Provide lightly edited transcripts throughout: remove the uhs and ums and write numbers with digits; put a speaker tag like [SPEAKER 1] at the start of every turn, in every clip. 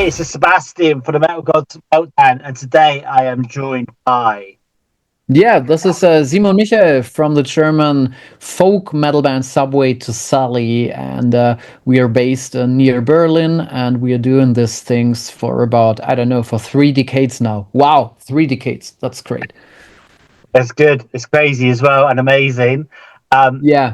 [SPEAKER 1] This is Sebastian for the Metal Gods Meltdown, and today I am joined by.
[SPEAKER 2] Yeah, this is Simon Michael from the German folk metal band Subway to Sally, and we are based near Berlin, and we are doing these things for about, I don't know, for 3 decades now. Wow, 3 decades. That's great.
[SPEAKER 1] That's good. It's crazy as well and amazing. Um,
[SPEAKER 2] Yeah.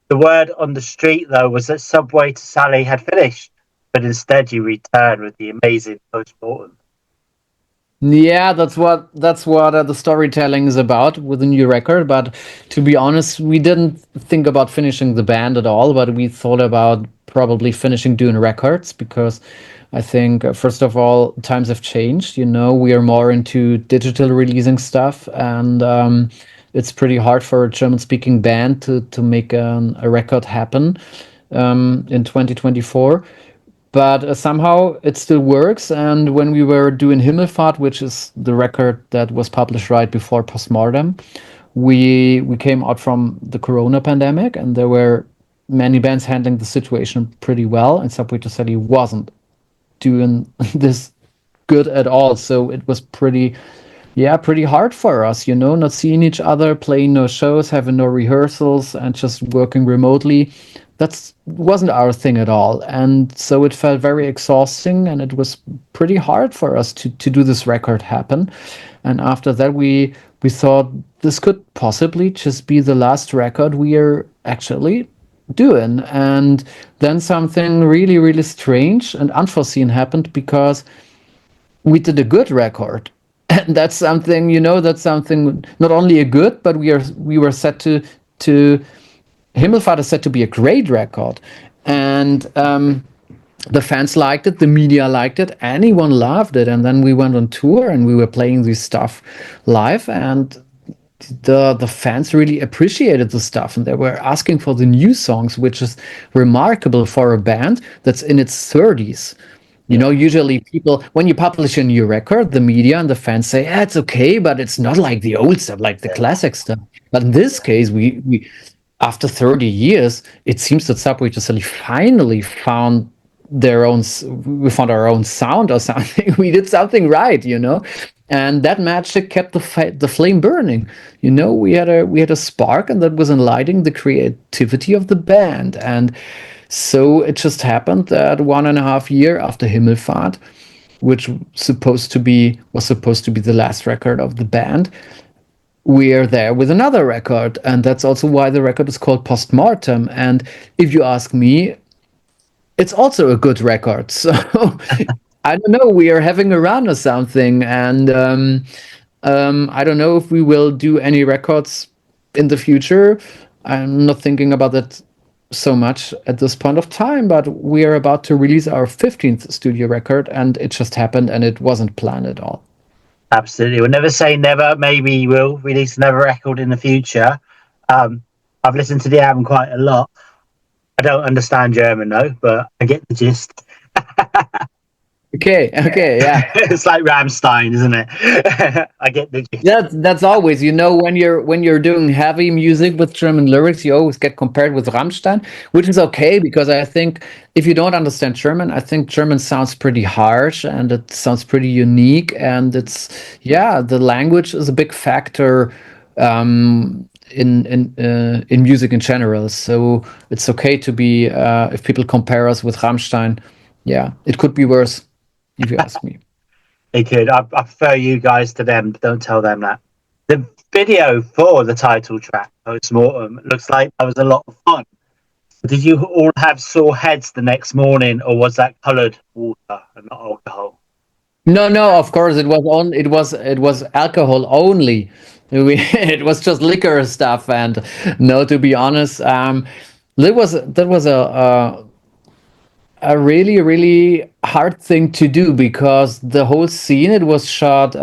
[SPEAKER 1] the word on the street, though, was that Subway to Sally had finished, but instead you returned with the amazing post-mortem.
[SPEAKER 2] Yeah, that's what the storytelling is about with the new record. But to be honest, we didn't think about finishing the band at all. But we thought about probably finishing doing records because I think first of all times have changed. You know, we are more into digital releasing stuff, and it's pretty hard for a German-speaking band to make a record happen in 2024, but somehow it still works. And when we were doing Himmelfahrt, which is the record that was published right before Postmortem, we came out from the Corona pandemic, and there were many bands handling the situation pretty well, and Subway to Sally wasn't doing this good at all. So it was pretty, yeah, pretty hard for us, you know, not seeing each other, playing no shows, having no rehearsals, and just working remotely. That's wasn't our thing at all. And so it felt very exhausting, and it was pretty hard for us to do this record happen. And after that, we thought this could possibly just be the last record we are actually doing. And then something really, really strange and unforeseen happened because we did a good record. And that's something, you know, that's something not only a good, but we were set to Himmelfahrt is said to be a great record. And the fans liked it, the media liked it, anyone loved it. And then we went on tour and we were playing this stuff live, and the fans really appreciated the stuff, and they were asking for the new songs, which is remarkable for a band that's in its 30s. You know,
[SPEAKER 1] Yeah,
[SPEAKER 2] usually people, when you publish a new record, the media and the fans say, "Yeah, it's okay, but it's not like the old stuff, like the classic stuff." But in this case, we after 30 years, it seems that Subway to Sally finally found their own, we found our own sound or something. We did something right, you know, and that magic kept the flame burning. You know, we had a spark, and that was enlightening the creativity of the band. And so it just happened that 1.5 year after Himmelfahrt, which was supposed to be the last record of the band, we are there with another record. And that's also why the record is called Postmortem. And if you ask me, it's also a good record. So I don't know, we are having a run or something. And I don't know if we will do any records in the future. I'm not thinking about that so much at this point of time, but we are about to release our 15th studio record, and it just happened, and it wasn't planned at all.
[SPEAKER 1] absolutely. We'll never say never. Maybe we'll release another record in the future. Um, I've listened to the album quite a lot. I don't understand German though, but I get the gist.
[SPEAKER 2] Okay, okay, yeah.
[SPEAKER 1] It's like Ramstein, isn't it? I get the gist.
[SPEAKER 2] That's always, you know, when you're doing heavy music with German lyrics, you always get compared with Rammstein, which is okay because I think if you don't understand German, I think German sounds pretty harsh and it sounds pretty unique, and it's, yeah, the language is a big factor in music in general. So it's okay to be if people compare us with Rammstein, yeah, it could be worse if you ask me.
[SPEAKER 1] They could. I prefer you guys to them. Don't tell them that. The video for the title track, Mortem, looks like that was a lot of fun. Did you all have sore heads the next morning, or was that coloured water and not alcohol?
[SPEAKER 2] No, no, of course it was alcohol only. It was just liquor stuff, and no, to be honest, that was a really really hard thing to do because the whole scene, it was shot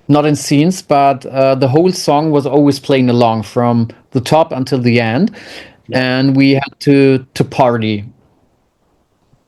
[SPEAKER 2] not in scenes, but the whole song was always playing along from the top until the end,
[SPEAKER 1] Yeah.
[SPEAKER 2] and we had to party,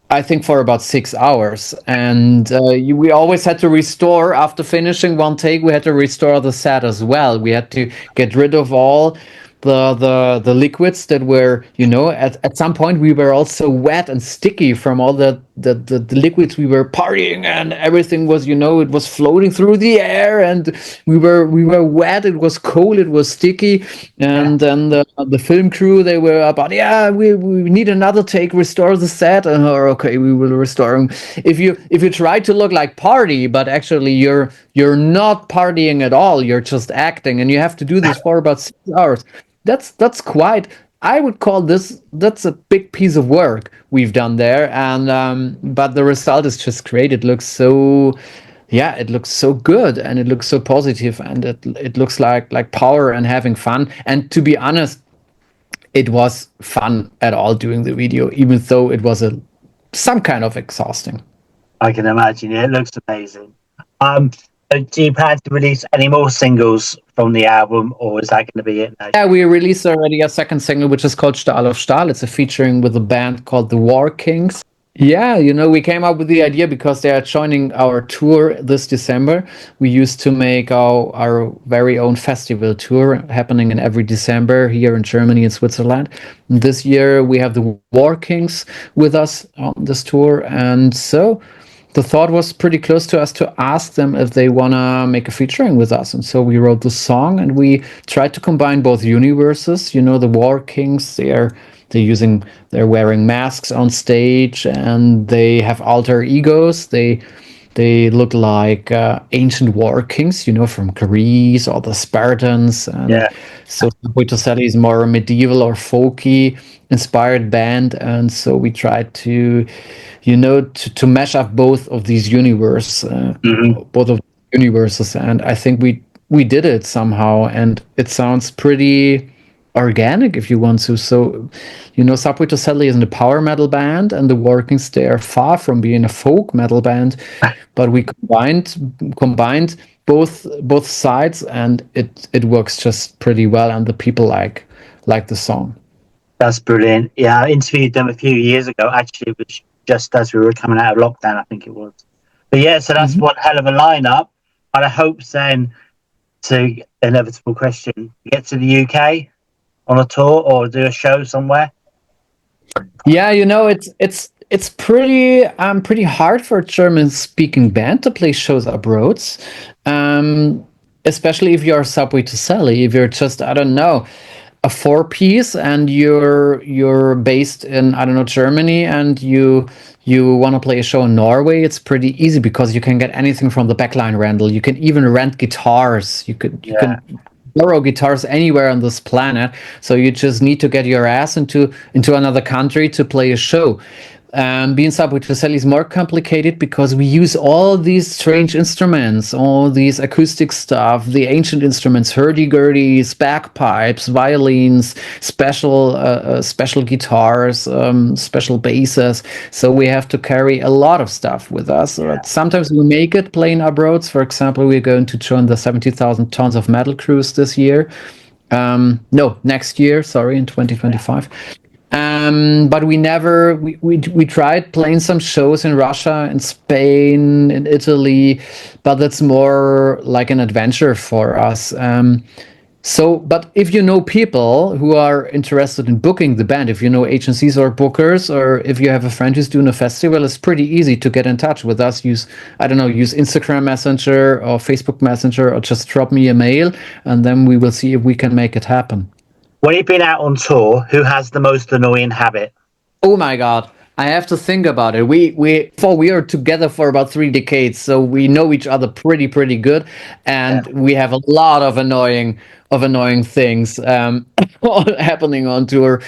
[SPEAKER 2] I think, for about 6 hours. And we always had to restore after finishing one take. We had to restore the set as well. We had to get rid of all the liquids that were, you know, at some point we were also wet and sticky from all the liquids, we were partying, and everything was, it was floating through the air, and we were wet, it was cold, it was sticky. And then the film crew, they were about, yeah, we need another take, restore the set. And okay, we will restore them. If you try to look like party, but actually you're not partying at all, you're just acting, and you have to do this for about 6 hours. That's quite, I would call that's a big piece of work we've done there. And but the result is just great. It looks so, yeah, it looks so good, and it looks so positive, and it looks like power and having fun. And to be honest, it was fun at all doing the video, even though it was some kind of exhausting.
[SPEAKER 1] I can imagine. Yeah, it looks amazing. Do you plan to release any more singles from the album, or is that going to be it now?
[SPEAKER 2] Yeah, we released already a second single, which is called Stahl auf Stahl. It's a featuring with a band called the WARKINGS. Yeah, we came up with the idea because they are joining our tour this December. We used to make our very own festival tour happening in every December here in Germany and Switzerland. And this year we have the WARKINGS with us on this tour. And so the thought was pretty close to us to ask them if they want to make a featuring with us. And so we wrote the song, and we tried to combine both universes. The WARKINGS, they're wearing masks on stage, and they have alter egos. They look like ancient war kings, from Greece, or the Spartans. And so Boitoseli is more a medieval or folky inspired band. And so we tried to, to mash up both of these both of the universes. And I think we did it somehow, and it sounds pretty organic, if you want to. So, Subway to Sadly isn't a power metal band, and the WARKINGS, they are far from being a folk metal band. But we combined both sides, and it works just pretty well, and the people like the song.
[SPEAKER 1] That's brilliant. Yeah, I interviewed them a few years ago. Actually, it was just as we were coming out of lockdown, I think it was. But yeah, so that's one hell of a lineup. And I hope then, to inevitable question, get to the UK on a tour or do a show somewhere.
[SPEAKER 2] Yeah, it's pretty hard for a German-speaking band to play shows abroad, especially if you're Subway to Sally. If you're just, I don't know, a four-piece, and you're based in, I don't know, Germany, and you want to play a show in Norway, it's pretty easy because you can get anything from the backline rental. You can even rent guitars. You can borrow guitars anywhere on this planet. So you just need to get your ass into another country to play a show. Being Subway to Sally is more complicated because we use all these strange instruments, all these acoustic stuff, the ancient instruments, hurdy-gurdies, bagpipes, violins, special guitars, special basses. So we have to carry a lot of stuff with us. Yeah. Sometimes we make it playing abroad. For example, we're going to join the 70,000 Tons of Metal cruise this year. Next year, in 2025. But we tried playing some shows in Russia, in Spain, in Italy, but that's more like an adventure for us. But if you know people who are interested in booking the band, if you know agencies or bookers, or if you have a friend who's doing a festival, it's pretty easy to get in touch with us. Use Instagram Messenger or Facebook Messenger, or just drop me a mail, and then we will see if we can make it happen.
[SPEAKER 1] When you've been out on tour, who has the most annoying habit?
[SPEAKER 2] Oh my God, I have to think about it. We are together for about 3 decades, so we know each other pretty good, and we have a lot of annoying things happening on tour.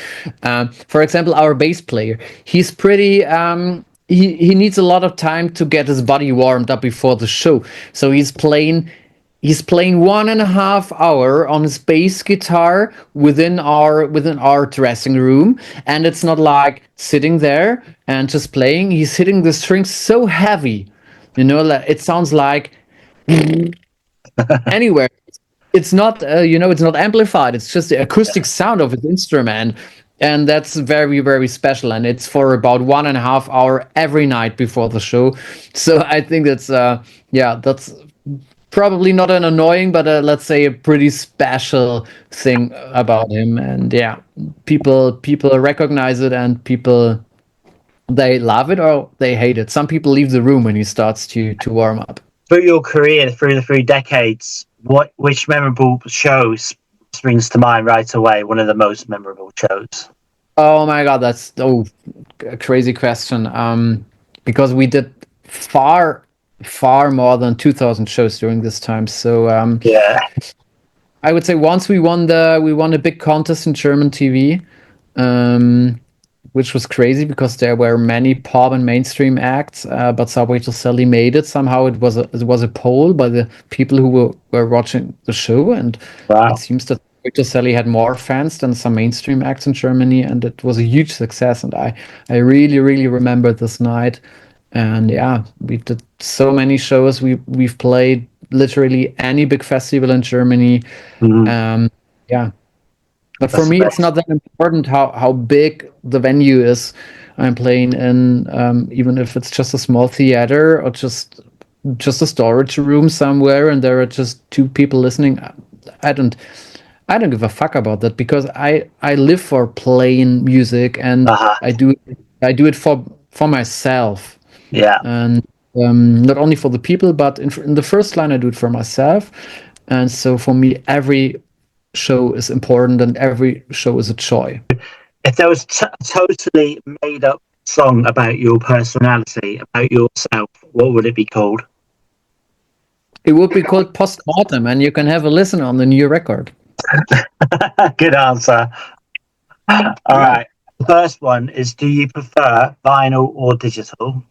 [SPEAKER 2] For example, our bass player, he's pretty. He needs a lot of time to get his body warmed up before the show, so he's playing 1.5 hours on his bass guitar within our dressing room, and it's not like sitting there and just playing. He's hitting the strings so heavy, it sounds like anywhere. It's not it's not amplified. It's just the acoustic sound of his instrument, and that's very, very special. And it's for about 1.5 hours every night before the show. So I think that's probably not an annoying, but let's say a pretty special thing about him. And people recognize it, and people They love it or they hate it. Some people leave the room when he starts to warm up.
[SPEAKER 1] Through your career, through the 3 decades, which memorable show springs to mind right away? One of the most memorable shows.
[SPEAKER 2] Oh my God, that's a crazy question. Because we did far, far more than 2,000 shows during this time. So
[SPEAKER 1] Yeah.
[SPEAKER 2] I would say once we won a big contest in German TV, which was crazy because there were many pop and mainstream acts, but Subway to Sally made it. Somehow it was a poll by the people who were watching the show, and
[SPEAKER 1] Wow.
[SPEAKER 2] it seems that Subway to Sally had more fans than some mainstream acts in Germany, and it was a huge success. And I really really remember this night. And yeah, we did so many shows. We've played literally any big festival in Germany.
[SPEAKER 1] Mhm.
[SPEAKER 2] Yeah, but for
[SPEAKER 1] That's
[SPEAKER 2] me, it's
[SPEAKER 1] amazing.
[SPEAKER 2] not that important how big the venue is I'm playing in, even if it's just a small theater or just a storage room somewhere, and there are just two people listening. I don't I don't give a fuck about that because I live for playing music, and
[SPEAKER 1] Uh-huh.
[SPEAKER 2] I do it for myself,
[SPEAKER 1] Yeah.
[SPEAKER 2] and not only for the people, but in the first line I do it for myself, and so for me every show is important and every show is a joy.
[SPEAKER 1] If there was a totally made up song about your personality, about yourself, what would it be called?
[SPEAKER 2] It would be called Post Mortem, and you can have a listen on the new record.
[SPEAKER 1] Good answer. All
[SPEAKER 2] Yeah.
[SPEAKER 1] right. The first one is, do you prefer vinyl or digital?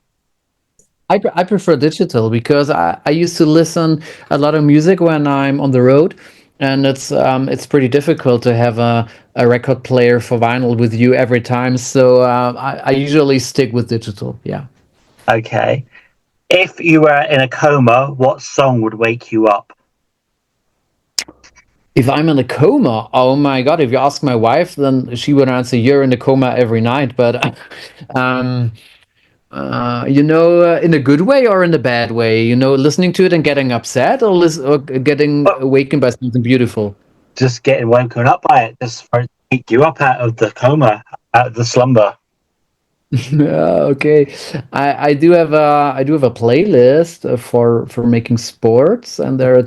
[SPEAKER 2] I prefer digital because I used to listen a lot of music when I'm on the road, and it's pretty difficult to have a record player for vinyl with you every time. So I usually stick with digital. Yeah.
[SPEAKER 1] Okay. If you were in a coma, what song would wake you up?
[SPEAKER 2] If I'm in a coma, oh my God! If you ask my wife, then she would answer, "You're in a coma every night." But um, in a good way or in a bad way, listening to it and getting upset, or getting
[SPEAKER 1] Oh,
[SPEAKER 2] awakened by something beautiful.
[SPEAKER 1] just getting woken up by it, just for it to wake you up out of the coma, out of the slumber.
[SPEAKER 2] Yeah, okay. I do have a playlist for making sports, and there are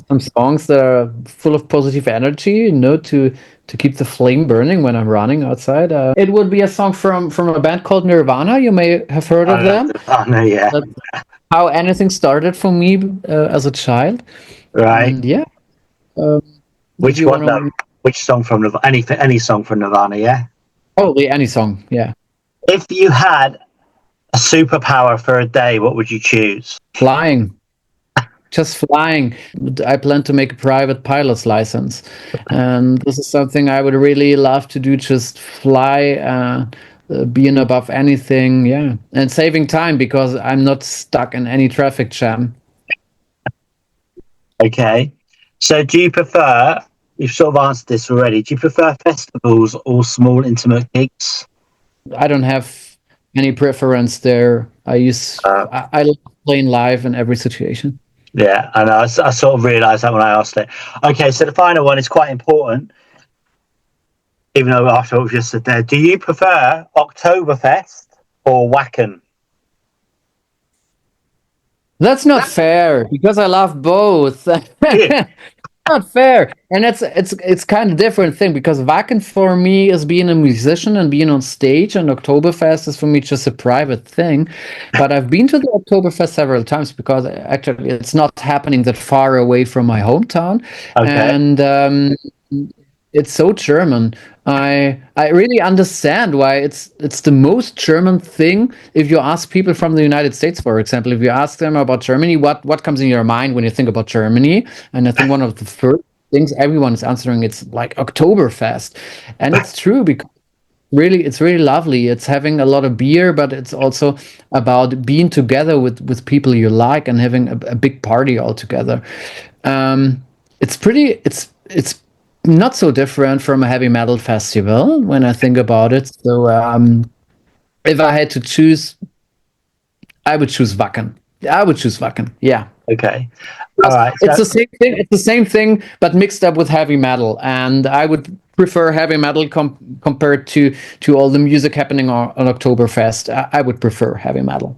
[SPEAKER 2] some songs that are full of positive energy, to keep the flame burning when I'm running outside. It would be a song from a band called Nirvana. You may have heard of them.
[SPEAKER 1] Oh no, yeah.
[SPEAKER 2] That's how anything started for me as a child.
[SPEAKER 1] Right.
[SPEAKER 2] And yeah, um, if
[SPEAKER 1] Which
[SPEAKER 2] you
[SPEAKER 1] one
[SPEAKER 2] want
[SPEAKER 1] though?
[SPEAKER 2] to,
[SPEAKER 1] Which song from Nirvana? Any song from Nirvana, yeah?
[SPEAKER 2] probably any song. Yeah,
[SPEAKER 1] If you had a superpower for a day, what would you choose?
[SPEAKER 2] flying. Just flying. I plan to make a private pilot's license, and this is something I would really love to do. Just fly, being above anything, yeah, and saving time because I'm not stuck in any traffic jam.
[SPEAKER 1] Okay. So do you prefer, you've sort of answered this already, do you prefer festivals or small intimate gigs?
[SPEAKER 2] I don't have any preference there.
[SPEAKER 1] Uh,
[SPEAKER 2] I love playing live in every situation.
[SPEAKER 1] yeah, and I sort of realised that when I asked it. Okay, so the final one is quite important, even though after what we've just said there. Do you prefer Oktoberfest or Wacken?
[SPEAKER 2] That's not fair because I love both. Not fair, and it's kind of different thing because Wacken for me is being a musician and being on stage, and Oktoberfest is for me just a private thing. But I've been to the Oktoberfest several times because actually it's not happening that far away from my hometown,
[SPEAKER 1] Okay,
[SPEAKER 2] and it's so German. I really understand why it's the most German thing. If you ask people from the United States, for example, if you ask them about Germany, what comes in your mind when you think about Germany? And I think one of the first things everyone is answering, it's like Oktoberfest, and it's true because it's really lovely. It's having a lot of beer, but it's also about being together with people you like and having a big party all together. Um, it's not so different from a heavy metal festival when I think about it. So if I had to choose, I would choose Wacken. I would choose Wacken. Yeah.
[SPEAKER 1] okay. All right.
[SPEAKER 2] It's
[SPEAKER 1] So,
[SPEAKER 2] the same thing. It's the same thing, but mixed up with heavy metal. And I would prefer heavy metal compared to all the music happening on Oktoberfest. I would prefer heavy metal.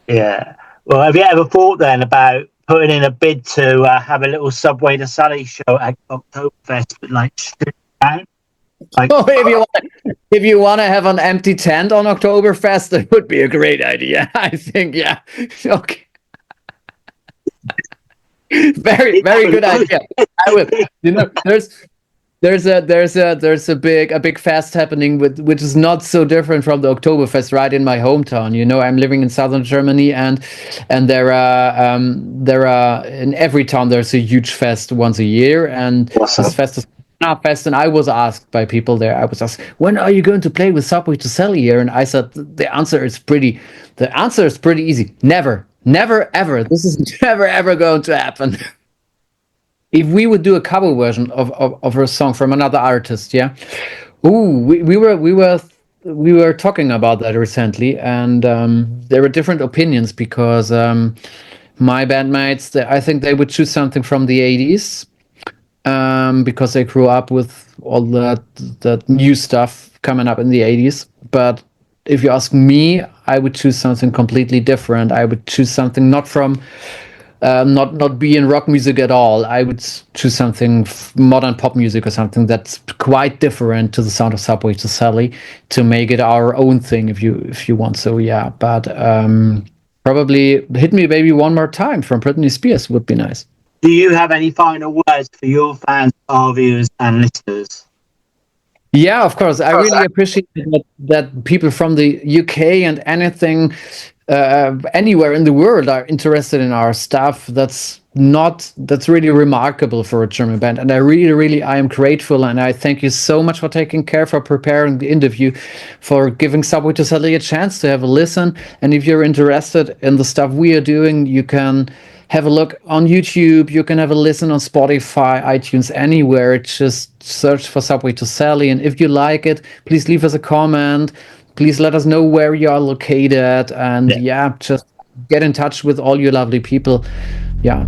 [SPEAKER 1] Yeah. Well, have you ever thought then about putting in a bid to have a little Subway to Sally show at Oktoberfest, but like stripped down? Like,
[SPEAKER 2] Oh, if you want to have an empty tent on Oktoberfest, that would be a great idea. I think, yeah. Okay. Very good idea. I will. You know, there's a big fest happening which is not so different from the Oktoberfest right in my hometown. You know, I'm living in southern Germany, and there are in every town there's a huge fest once a year, and this fest is fest. And I was asked by people there. I was asked, when are you going to play with Subway to Sell here? And I said the answer is pretty easy. Never, ever. This is never ever going to happen. If we would do a cover version of a song from another artist, yeah. Ooh, we were talking about that recently, and there were different opinions because my bandmates, I think they would choose something from the 80s because they grew up with all that new stuff coming up in the 80s. But if you ask me, I would choose something completely different. I would choose something not from not be in rock music at all. I would choose something modern pop music or something that's quite different to the sound of Subway to Sally to make it our own thing if you want. So yeah, but probably Hit Me Baby One More Time from Britney Spears would be nice.
[SPEAKER 1] do you have any final words for your fans, our viewers, and listeners?
[SPEAKER 2] Yeah, of course. I really appreciate that people from the UK and anything anywhere in the world are interested in our stuff. That's really remarkable for a German band, and I am grateful, and I thank you so much for taking care, for preparing the interview, for giving Subway to Sally a chance to have a listen. And if you're interested in the stuff we are doing, you can have a look on YouTube. You can have a listen on Spotify, iTunes, anywhere. Just search for Subway to Sally, and if you like it, please leave us a comment. Please let us know where you are located, and yeah, just get in touch with all you lovely people. Yeah.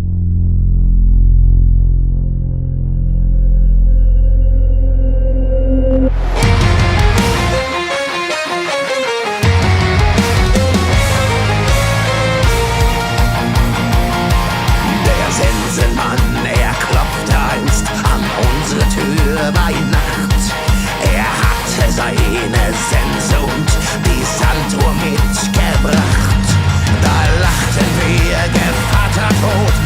[SPEAKER 3] Der Sensenmann, er klopfte einst an unsere Tür bei Nacht. Er hatte seine Sense und die Sanduhr mitgebracht. Da lachten wir, Gevatter tot,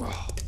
[SPEAKER 4] Oh.